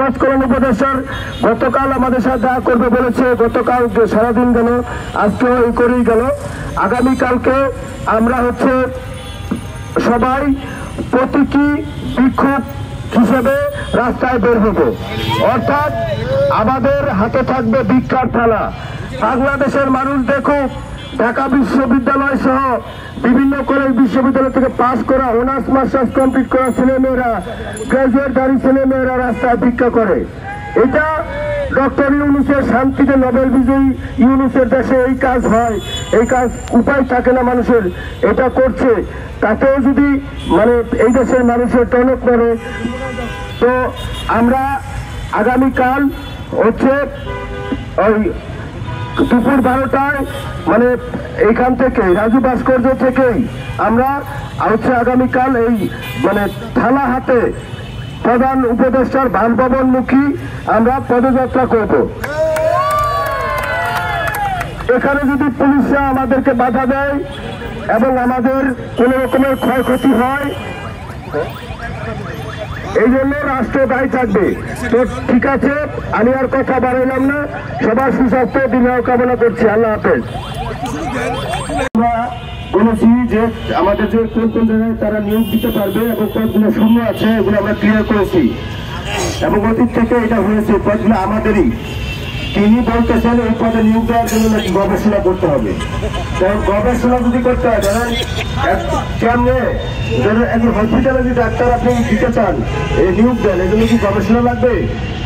সমাজ কল্যাণ উপদেষ্টার গতকাল আমাদের সাথে দেখা করবে বলেছে, গতকাল সারাদিন গেল, আজকেও এই করেই গেল। আগামীকালকে আমরা সবাই প্রতীকী বিক্ষোভ হিসেবে রাস্তায় বের হব। অর্থাৎ আমাদের হাতে থাকবে ভিক্ষার থালা। বাংলাদেশের মানুষ দেখুক, ঢাকা বিশ্ববিদ্যালয় সহ বিভিন্ন কলেজ বিশ্ববিদ্যালয় থেকে পাশ করা, অনার্স মাস্টার্স কমপ্লিট করা ছেলেমেয়েরা, গ্রাজুয়েটধারী ছেলেমেয়েরা রাস্তায় ভিক্ষা করে। এটা ডক্টর ইউনূসের শান্তিতে নোবেল বিজয়ী ইউনূসের দেশে এই কাজ হয়, এই কাজ উপায় থাকে না মানুষের, এটা করছে। তাতেও যদি এই দেশের মানুষের টনক করে, তো আমরা আগামীকাল ওই দুপুর 12টায় এইখান থেকে রাজু ভাস্কর্য থেকেই আমরা আগামীকাল এই থালা হাতে প্রধান উপদেষ্টার বাসভবনমুখী আমরা পদযাত্রা করব। এখানে যদি পুলিশরা আমাদেরকে বাধা দেয় এবং আমাদের কোন রকমের ক্ষয়ক্ষতি হয়, এই জন্য রাষ্ট্র দায়ী থাকবে। তো ঠিক আছে, আমি আর কথা বাড়াইলাম না। সবার সুস্বাস্থ্য দীর্ঘায়ু কামনা করছি। আল্লাহ হাফেজ। আমরা বলেছি যে আমাদের যে কোন কোন জায়গায় তারা নিয়োগ দিতে পারবে এবং কতগুলো শূন্য আছে, এগুলো আমরা ক্লিয়ার করেছি এবং অতীত থেকে এটা হয়েছে, পদগুলো আমাদেরই। তিনি বলতেছেন এই পদে নিয়োগ দেওয়ার জন্য নাকি গবেষণা করতে হবে। গবেষণা যদি করতে হয়, ধরেন কেমনে একজন হসপিটালে যদি ডাক্তার আপনি দিতে চান, নিয়োগ দেন, এগুলো কি গবেষণা লাগবে?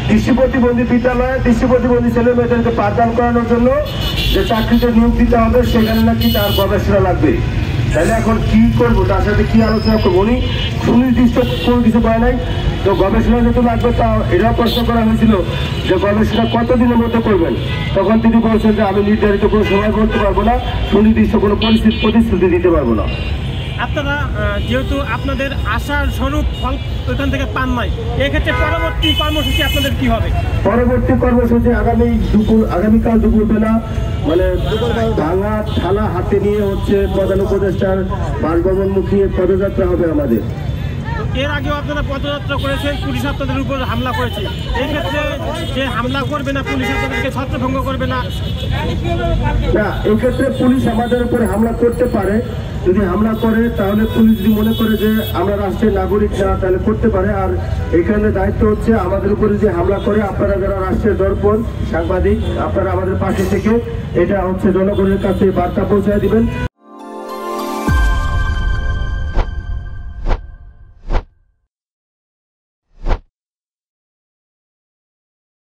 দৃষ্টি প্রতিবন্ধী বিদ্যালয়ে দৃষ্টি প্রতিবন্ধী ছেলে মেয়েদেরকে পাঠদান করানোর জন্য যে চাকরিতে নিয়োগ দিতে হবে, সেখানে নাকি তার গবেষণা লাগবে। তাহলে এখন কি করবো, তার সাথে কি আলোচনা করবো? উনি সুনির্দিষ্ট কোনো কিছু পায় নাই। তো গবেষণা যেহেতু লাগবে, তা এটাও প্রশ্ন করা হয়েছিল যে গবেষণা কতদিনের মধ্যে করবেন। তখন তিনি বলছেন যে আমি নির্ধারিত কোনো সময় বলতে পারবো না, সুনির্দিষ্ট কোনো প্রতিশ্রুতি দিতে পারবো না। আপনারা যেহেতু আপনাদের আশার স্বরূপ ফল ওইখান থেকে পান নাই, এক্ষেত্রে পরবর্তী কর্মসূচি আপনাদের কি হবে? পরবর্তী কর্মসূচি আগামীকাল দুপুরবেলা ভাঙা থালা হাতে নিয়ে প্রধান উপদেষ্টার বাসভবনমুখী পদযাত্রা হবে আমাদের। এর আগেও আপনারা পদযাত্রা করেছেন, পুলিশ আপনাদের উপর হামলা করেছে। এই ক্ষেত্রে যে হামলা করবে না, পুলিশ আপনাদেরকে ছত্রভঙ্গ করবে না? না, এক্ষেত্রে পুলিশ আমাদের উপরে হামলা করতে পারে। যদি হামলা করে তাহলে পুলিশ যদি মনে করে যে আমরা রাষ্ট্রের নাগরিক না, তাহলে করতে পারে। আর এখানে দায়িত্ব আমাদের উপরে যে হামলা করে, আপনারা যারা রাষ্ট্রের দর্পণ সাংবাদিক, আপনারা আমাদের পাশে থেকে এটা জনগণের কাছে বার্তা পৌঁছায় দিবেন।